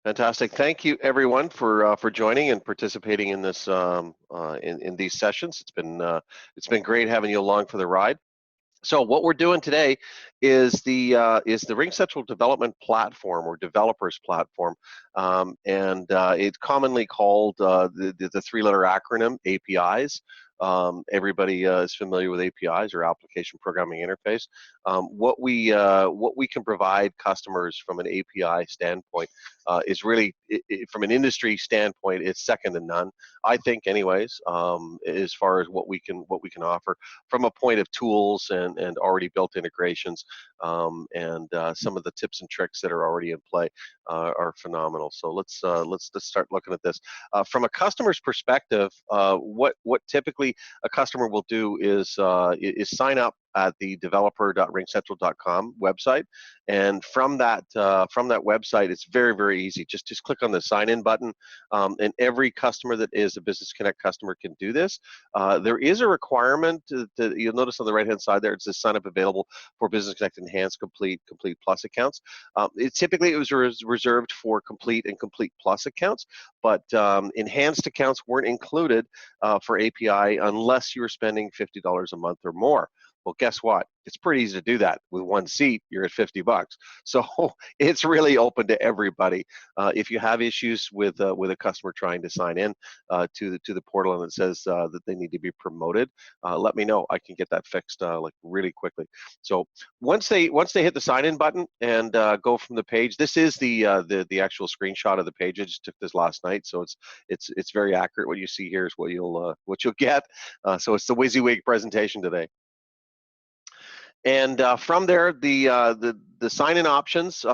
Fantastic. Thank you, everyone, for joining and participating in this in these sessions. It's been great having you along for the ride. So what we're doing today is the RingCentral development platform or developers platform, and it's commonly called the three-letter acronym APIs. Everybody is familiar with APIs or application programming interface. What we can provide customers from an API standpoint is really, from an industry standpoint, it's second to none. I think, anyways, as far as what we can offer from a point of tools and already built integrations, and some of the tips and tricks that are already in play are phenomenal. So let's just start looking at this from a customer's perspective. What typically a customer will do is sign up at the developer.ringcentral.com website, and from that website, it's very easy. Just click on the sign in button, and every customer that is a Business Connect customer can do this. There is a requirement that you'll notice on the right hand side there. It says sign up available for Business Connect Enhanced, Complete Plus accounts. It was reserved for Complete and Complete Plus accounts, but enhanced accounts weren't included for API unless you were spending $50 a month or more. Well, guess what? It's pretty easy to do that. With one seat, you're at $50. So it's really open to everybody. If you have issues with a customer trying to sign in to the portal and it says that they need to be promoted, let me know. I can get that fixed like really quickly. So once they hit the sign in button and go from the page, this is the actual screenshot of the page. I just took this last night, so it's very accurate. What you see here is what you'll get. So it's the WYSIWYG presentation today. And from there, the sign-in options,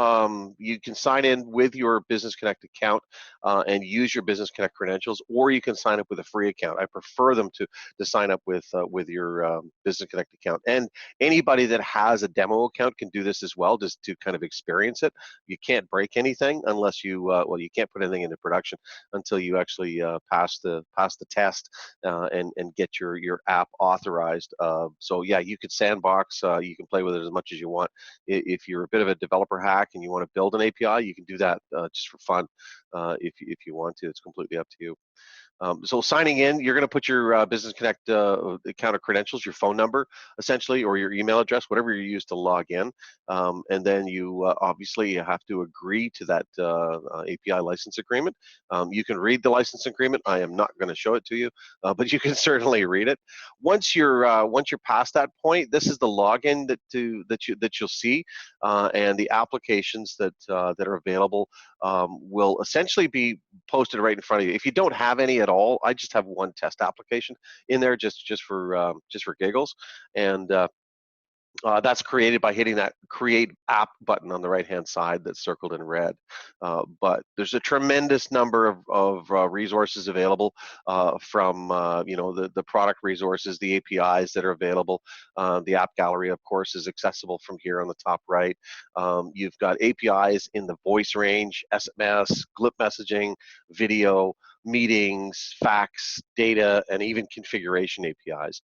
you can sign in with your Business Connect account and use your Business Connect credentials, or you can sign up with a free account. I prefer them to sign up with your Business Connect account. And anybody that has a demo account can do this as well, just to kind of experience it. You can't break anything unless you you can't put anything into production until you actually pass the test and get your app authorized. So yeah, you could sandbox. You can play with it as much as you want. If you're a bit of a developer hack and you want to build an API, you can do that just for fun. If you want to, it's completely up to you. So signing in, you're going to put your Business Connect account or credentials, your phone number, essentially, or your email address, whatever you use to log in. And then you obviously have to agree to that API license agreement. You can read the license agreement. I am not going to show it to you, but you can certainly read it. Once you're past that point, this is the login that you'll see, and the applications that are available will essentially be posted right in front of you. If you don't have any at all, I just have one test application in there just for giggles, and that's created by hitting that Create App button on the right-hand side that's circled in red. But there's a tremendous number of resources available from the product resources, the APIs that are available. The app gallery, of course, is accessible from here on the top right. You've got APIs in the voice range, SMS, GLIP messaging, video, meetings, fax, data, and even configuration APIs.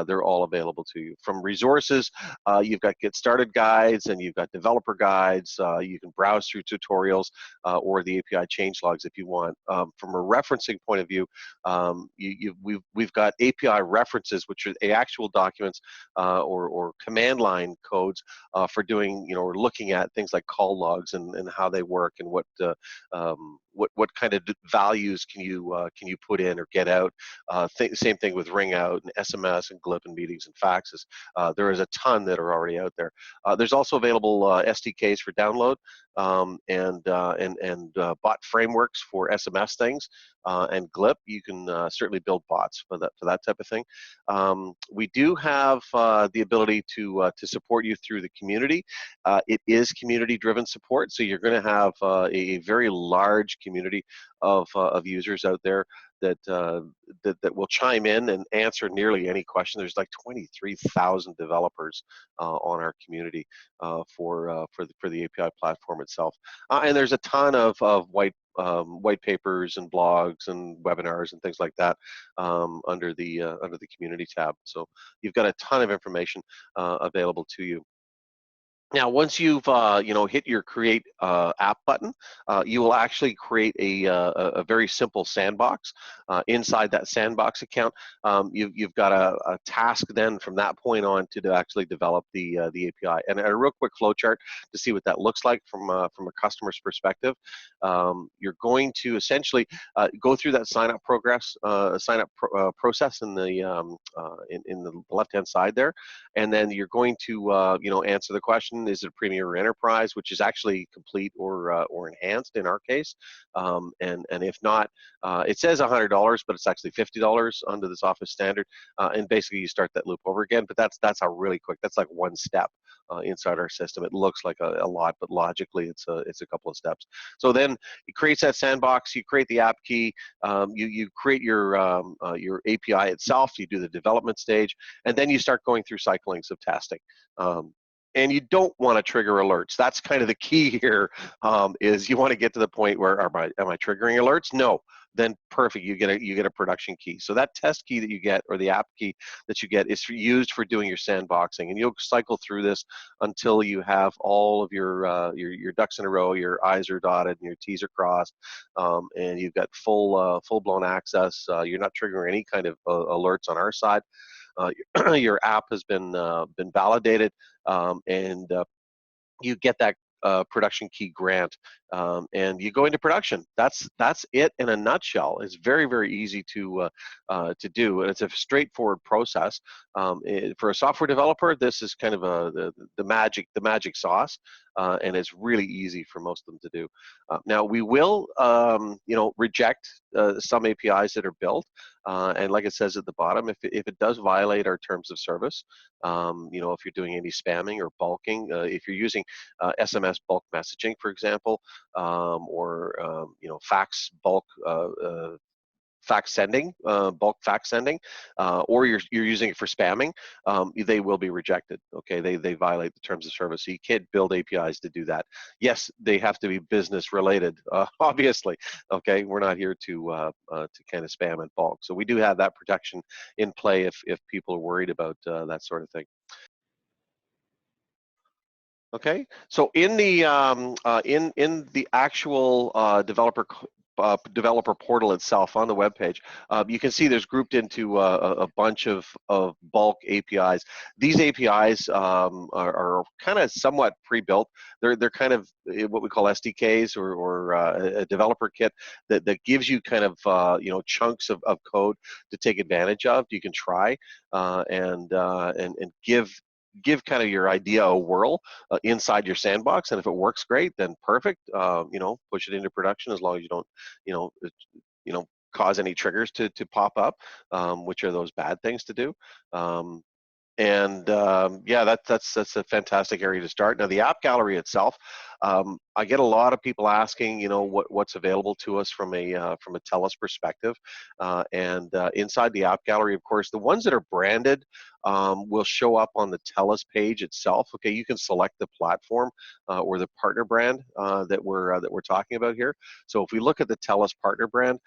They're all available to you. From resources, you've got Get Started guides and you've got developer guides. You can browse through tutorials or the API changelogs if you want. From a referencing point of view, we've got API references, which are the actual documents or command line codes for doing, or looking at things like call logs and how they work and what kind of values can you put in or get out. Same thing with ring out and SMS and GLIP and meetings and faxes. There is a ton that are already out there. There's also available SDKs for download and bot frameworks for SMS things and GLIP. You can certainly build bots for that type of thing. We do have the ability to support you through the community. It is community-driven support, so you're going to have a very large community of users out there that will chime in and answer nearly any question. There's like 23,000 developers on our community for the API platform itself, and there's a ton of white papers and blogs and webinars and things like that under the community tab. So you've got a ton of information available to you. Now, once you've hit your create app button, you will actually create a very simple sandbox. Inside that sandbox account, you've got a task then from that point on to actually develop the API. And a real quick flow chart to see what that looks like from a customer's perspective. You're going to essentially go through that process in in the left-hand side there, and then you're going to answer the question: is it Premier or Enterprise, which is actually complete or enhanced in our case, and if not, it says $100, but it's actually $50 under this Office standard, and basically you start that loop over again. But that's a really quick. That's like one step inside our system. It looks like a lot, but logically it's a couple of steps. So then it creates that sandbox. You create the app key. You create your API itself. You do the development stage, and then you start going through cyclings of testing. And you don't want to trigger alerts. That's kind of the key here. Is you want to get to the point where am I triggering alerts? No. Then perfect. You get a production key. So that test key that you get, or the app key that you get, is used for doing your sandboxing, and you'll cycle through this until you have all of your ducks in a row, your I's are dotted and your T's are crossed, and you've got full blown access. You're not triggering any kind of alerts on our side. Your app has been validated, and you get that production key grant, and you go into production. That's it in a nutshell. It's very easy to do, and it's a straightforward process. For a software developer, this is kind of the magic sauce, and it's really easy for most of them to do. Now we will reject some APIs that are built, and like it says at the bottom, if it does violate our terms of service, if you're doing any spamming or bulking, if you're using SMS bulk messaging, for example, or fax bulk fax sending, bulk fax sending, or you're using it for spamming, they will be rejected. Okay, they violate the terms of service. So you can't build APIs to do that. Yes, they have to be business related, obviously. Okay, we're not here to kind of spam and bulk. So we do have that protection in play if people are worried about that sort of thing. Okay, so in the actual developer portal itself on the web page, you can see there's grouped into a bunch of bulk APIs. These APIs are kind of somewhat pre-built. They're kind of what we call SDKs, or a developer kit that gives you kind of chunks of code to take advantage of. You can try and give kind of your idea a whirl inside your sandbox, and if it works great, then perfect. Push it into production, as long as you don't you know cause any triggers to pop up, which are those bad things to do. Yeah, that's a fantastic area to start. Now, the app gallery itself, I get a lot of people asking, what's available to us from a TELUS perspective, and inside the app gallery, of course, the ones that are branded will show up on the TELUS page itself. Okay, you can select the platform or the partner brand that we're talking about here. So if we look at the TELUS partner brand,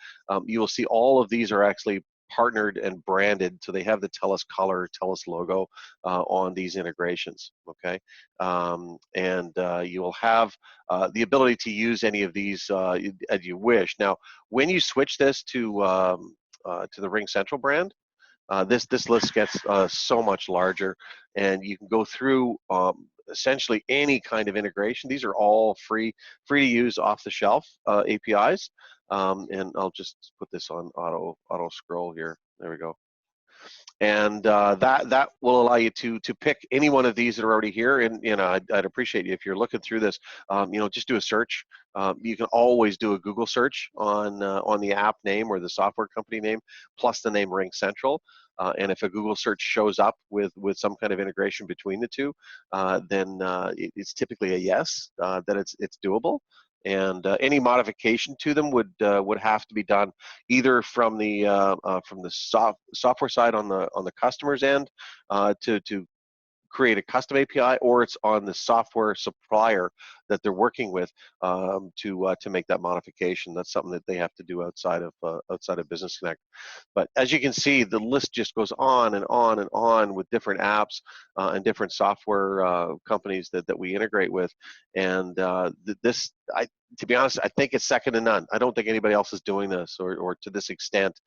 you will see all of these are actually partnered and branded, so they have the TELUS color, TELUS logo on these integrations. Okay, and you will have the ability to use any of these as you wish. Now, when you switch this to the RingCentral brand, this list gets so much larger, and you can go through essentially any kind of integration. These are all free to use, off the shelf APIs. And I'll just put this on auto scroll here. There we go. And that will allow you to pick any one of these that are already here. And I'd appreciate you if you're looking through this. Just do a search. You can always do a Google search on the app name or the software company name plus the name RingCentral. And if a Google search shows up with some kind of integration between the two, then it's typically a yes, that it's doable. And any modification to them would have to be done either from the software side on the customer's end to create a custom API, or it's on the software supplier that they're working with to make that modification. That's something that they have to do outside of Business Connect. But as you can see, the list just goes on and on and on with different apps and different software companies that we integrate with. And to be honest, I think it's second to none. I don't think anybody else is doing this or to this extent.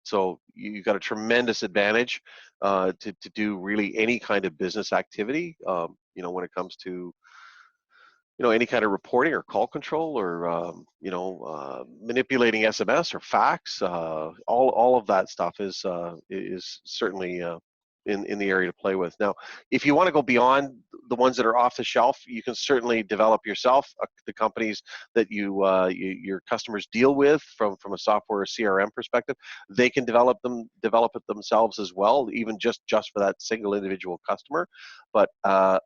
So you've got a tremendous advantage to do really any kind of business activity. When it comes to any kind of reporting or call control or manipulating SMS or fax. All of that stuff is certainly in the area to play with. Now, if you want to go beyond the ones that are off the shelf, you can certainly develop yourself. The companies that your customers deal with from a software or CRM perspective, they can develop it themselves as well, even just for that single individual customer. But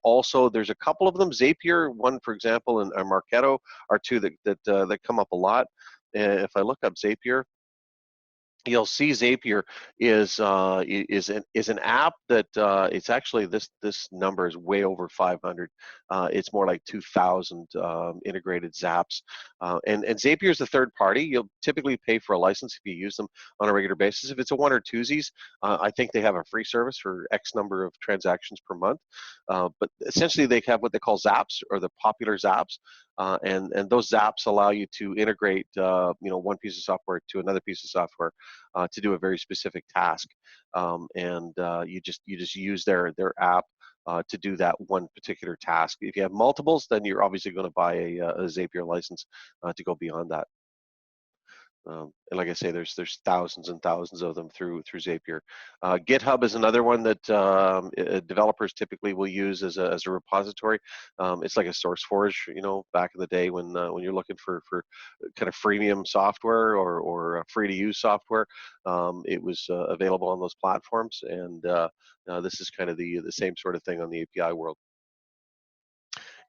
also, there's a couple of them. Zapier, one for example, and Marketo are two that come up a lot. If I look up Zapier, you'll see Zapier is an app that it's actually this number is way over 500. It's more like 2,000 integrated Zaps, and Zapier is the third party. You'll typically pay for a license if you use them on a regular basis. If it's a one or twosies, I think they have a free service for X number of transactions per month. But essentially, they have what they call Zaps, or the popular Zaps. And those Zaps allow you to integrate one piece of software to another piece of software to do a very specific task, and you just use their app to do that one particular task. If you have multiples, then you're obviously going to buy a Zapier license to go beyond that. And like I say, there's thousands and thousands of them through Zapier. GitHub is another one that developers typically will use as a repository. It's like a SourceForge, back in the day when you're looking for kind of freemium software or free to use software. It was available on those platforms, and this is kind of the same sort of thing on the API world.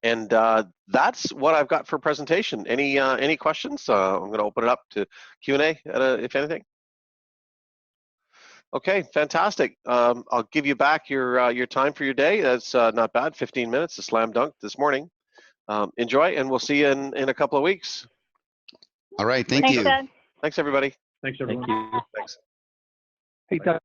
And that's what I've got for presentation. Any questions? I'm going to open it up to Q&A, if anything. Okay, fantastic. I'll give you back your time for your day. That's not bad. 15 minutes, a slam dunk this morning. Enjoy, and we'll see you in a couple of weeks. All right, thank you. Doug. Thanks, everybody. Thanks, everyone. Thank you. Thanks. Hey, Doug.